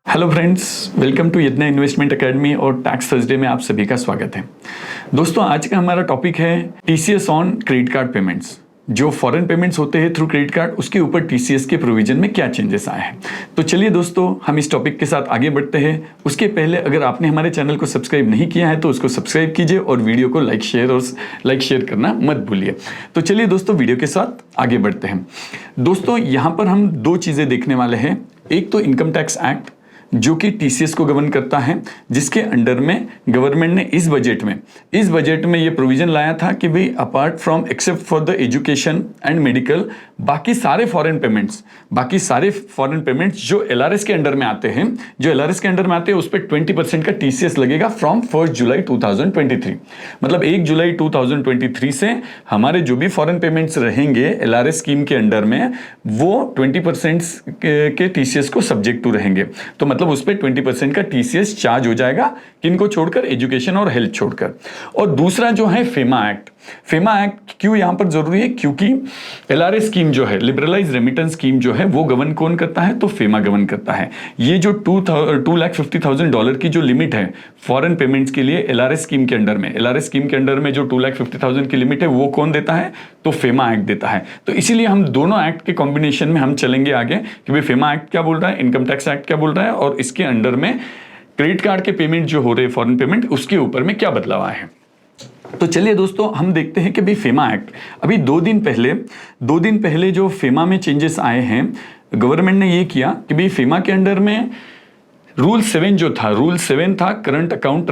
Hello friends, welcome to यज्ञ investment academy और tax Thursday में आप सभी का स्वागत है। दोस्तों, आज का हमारा टॉपिक है TCS on credit card payments. जो फॉरेन पेमेंट्स होते हैं थ्रू क्रेडिट कार्ड, उसके ऊपर टीसीएस के प्रोविजन में क्या चेंजेस आए हैं। तो चलिए दोस्तों, हम इस टॉपिक के साथ आगे बढ़ते हैं। उसके पहले अगर आपने हमारे चैनल को सब्सक्राइब नहीं किया है तो उसको सब्सक्राइब कीजिए और वीडियो को लाइक शेयर करना मत भूलिए। तो चलिए दोस्तों, वीडियो के साथ आगे बढ़ते हैं। दोस्तों, यहाँ पर हम दो चीज़ें देखने वाले हैं। एक तो इनकम टैक्स एक्ट जो कि टीसीएस को गवर्न करता है, जिसके अंडर में गवर्नमेंट ने इस बजट में ये प्रोविजन लाया था कि भाई apart from except for the education and medical, बाकी सारे फॉरेन पेमेंट्स जो एलआरएस के अंडर में आते हैं, उस पर 20% का टीसीएस लगेगा फ्रॉम 1 जुलाई 2023। मतलब 1 जुलाई 2023 से हमारे जो भी फॉरेन पेमेंट्स रहेंगे एलआरएस स्कीम के अंडर में, वो 20% के टीसीएस को सब्जेक्ट टू रहेंगे। तो मतलब उस पर 20% का टीसीएस चार्ज हो जाएगा, किनको छोड़कर, एजुकेशन और हेल्थ छोड़कर। और दूसरा जो है फेमा एक्ट क्यों यहां पर जरूरी है? क्योंकि एलआरएस स्कीम जो है, लिबरलाइज रेमिटेंस स्कीम जो है, वो गवर्न कौन करता है? तो फेमा गवर्न करता है। ये जो $250,000 की जो लिमिट है फॉरेन पेमेंट्स के लिए एलआरएस स्कीम के अंडर में, जो 250,000 की लिमिट है, वो कौन देता है? तो फेमा एक्ट देता है। तो इसीलिए हम दोनों एक्ट के कॉम्बिनेशन में हम चलेंगे आगे कि भाई फेमा एक्ट क्या बोल रहा है, इनकम टैक्स एक्ट क्या बोल रहा है, और इसके अंडर में क्रेडिट कार्ड के पेमेंट जो हो रहे हैं फॉरेन पेमेंट, उसके ऊपर में क्या बदलाव आए हैं। तो चलिए दोस्तों, हम देखते हैं कि भाई फेमा एक्ट अभी 2 दिन पहले जो फेमा में चेंजेस आए हैं, गवर्नमेंट ने ये किया कि भाई फेमा के अंडर में रूल 7 था करंट अकाउंट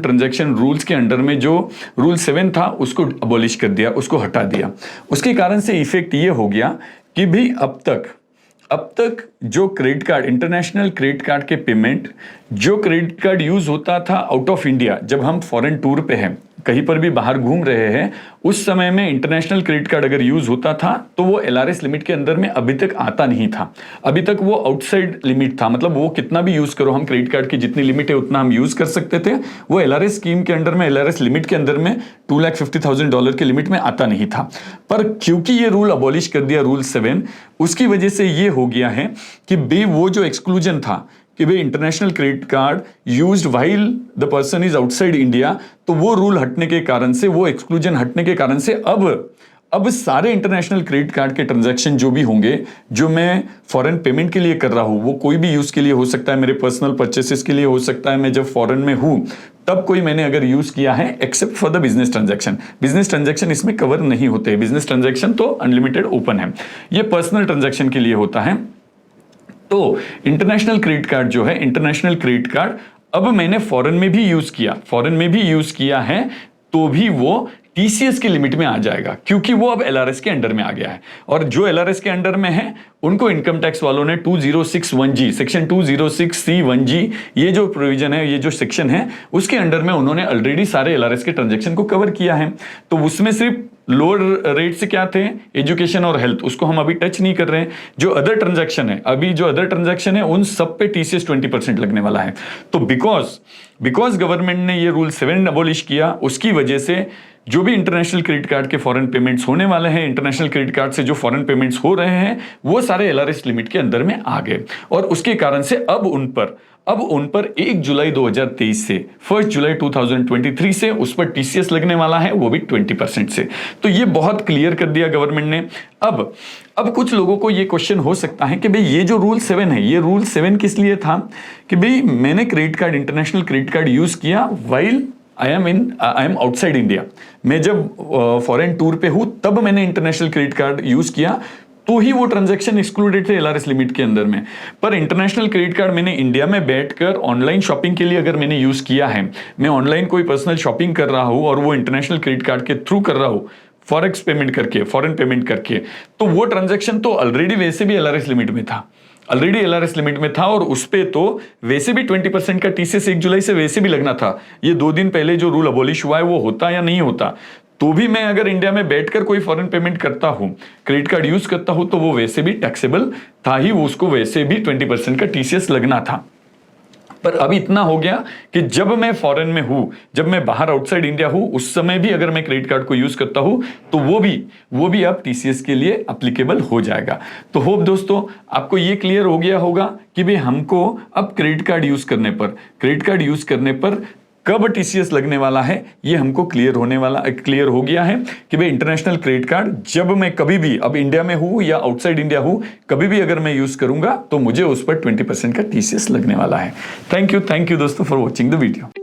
ट्रांजैक्शन रूल्स के अंडर में जो रूल 7 था उसको अबॉलिश कर दिया, उसको हटा दिया। उसके कारण से इफेक्ट ये हो गया कि भाई अब तक जो credit card, international credit card के पेमेंट, जो क्रेडिट कार्ड यूज होता था आउट ऑफ इंडिया, जब हम फॉरेन टूर पे हैं, कहीं पर भी बाहर घूम रहे हैं, उस समय में इंटरनेशनल क्रेडिट कार्ड अगर यूज होता था तो वो एलआरएस लिमिट के अंदर में अभी तक आता नहीं था। अभी तक वो आउटसाइड लिमिट था। मतलब वो कितना भी यूज करो, हम क्रेडिट कार्ड की जितनी लिमिट है उतना हम यूज कर सकते थे। वो एलआरएस स्कीम के अंडर में, एलआरएस लिमिट के अंदर में $250,000 की लिमिट में आता नहीं था। पर क्योंकि ये रूल अबॉलिश कर दिया, रूल 7, उसकी वजह से ये हो गया है कि बे वो जो एक्सक्लूजन था कि भाई international credit card used while the person is outside India, तो वो रूल हटने के कारण से, वो एक्सक्लूजन हटने के कारण से अब सारे इंटरनेशनल क्रेडिट कार्ड के ट्रांजैक्शन जो भी होंगे, जो मैं फॉरेन पेमेंट के लिए कर रहा हूं, वो कोई भी यूज के लिए हो सकता है, मेरे पर्सनल परचेसेस के लिए हो सकता है, मैं जब फॉरेन में हूं तब कोई मैंने अगर यूज किया है, except for the business transaction इसमें कवर नहीं होते। बिजनेस ट्रांजैक्शन तो अनलिमिटेड ओपन है, ये पर्सनल ट्रांजैक्शन के लिए होता है। तो इंटरनेशनल क्रेडिट कार्ड अब मैंने फॉरेन में भी यूज किया है तो भी वो टीसीएस की लिमिट में आ जाएगा, क्योंकि वो अब एलआरएस के अंडर में आ गया है। और जो एलआरएस के अंडर में है उनको इनकम टैक्स वालों ने 2061G, सेक्शन 206C1G, ये जो प्रोविजन है, ये जो सेक्शन है, उसके अंडर में उन्होंने ऑलरेडी सारे एलआरएस के ट्रांजैक्शन को कवर किया है। तो उसमें सिर्फ लोअर रेट से क्या थे, एजुकेशन और हेल्थ, उसको हम अभी टच नहीं कर रहे हैं। जो अदर ट्रांजैक्शन है उन सब पे टीसीएस 20% लगने वाला है। तो बिकॉज गवर्नमेंट ने ये रूल 7 अबॉलिश किया, उसकी वजह से जो भी इंटरनेशनल क्रेडिट कार्ड के फॉरेन पेमेंट्स होने वाले हैं, इंटरनेशनल क्रेडिट कार्ड से जो फॉरेन पेमेंट्स हो रहे हैं, वो सारे एलआरएस लिमिट के अंदर में आ गए। और उसके कारण से अब उन पर 1 जुलाई 2023 से 1 जुलाई 2023 से उस पर टीसीएस लगने वाला है, वो भी 20% से। तो ये बहुत क्लियर कर दिया गवर्नमेंट ने। अब कुछ लोगों को ये क्वेश्चन हो सकता है कि भाई ये जो रूल 7 है, ये रूल 7 किस लिए था? कि भाई मैंने इंटरनेशनल क्रेडिट कार्ड यूज किया while I am outside India. मैं जब फॉरेन टूर पे हूं तब मैंने इंटरनेशनल क्रेडिट कार्ड यूज किया, तो ही वो ट्रांजैक्शन एक्सक्लूडेड थे एलआरएस लिमिट के अंदर में। पर इंटरनेशनल क्रेडिट कार्ड मैंने इंडिया में बैठकर ऑनलाइन शॉपिंग के लिए अगर मैंने यूज किया है, मैं ऑनलाइन कोई पर्सनल शॉपिंग कर रहा हूं और वो इंटरनेशनल क्रेडिट कार्ड के थ्रू कर रहा हूं, फॉरेक्स पेमेंट करके, फॉरेन पेमेंट करके, तो वो ट्रांजैक्शन तो ऑलरेडी वैसे भी एलआरएस लिमिट में था और उस पे तो वैसे भी 20% का टीसीएस 1 जुलाई से वैसे भी लगना था। ये 2 दिन पहले जो रूल अबॉलिश हुआ है वो होता या नहीं होता, तो भी मैं अगर इंडिया में बैठकर कोई फॉरेन पेमेंट करता हूं, क्रेडिट कार्ड यूज करता हूं, तो वो वैसे भी टैक्सेबल था ही, वो उसको वैसे भी 20% का टीसीएस लगना था। पर अब इतना हो गया कि जब मैं फॉरेन में हूं, जब मैं बाहर आउटसाइड इंडिया हूं, उस समय भी अगर मैं क्रेडिट कार्ड को यूज करता हूं तो वो भी अब टीसीएस के लिए एप्लीकेबल हो जाएगा। तो होप दोस्तों आपको ये क्लियर हो गया होगा कि भाई हमको अब क्रेडिट कार्ड यूज करने पर कब टीसीएस लगने वाला है, ये हमको क्लियर हो गया है कि भाई इंटरनेशनल क्रेडिट कार्ड जब मैं कभी भी, अब इंडिया में हूं या आउटसाइड इंडिया हूं, कभी भी अगर मैं यूज करूंगा तो मुझे उस पर 20% का टीसीएस लगने वाला है। थैंक यू दोस्तों फॉर वॉचिंग द वीडियो।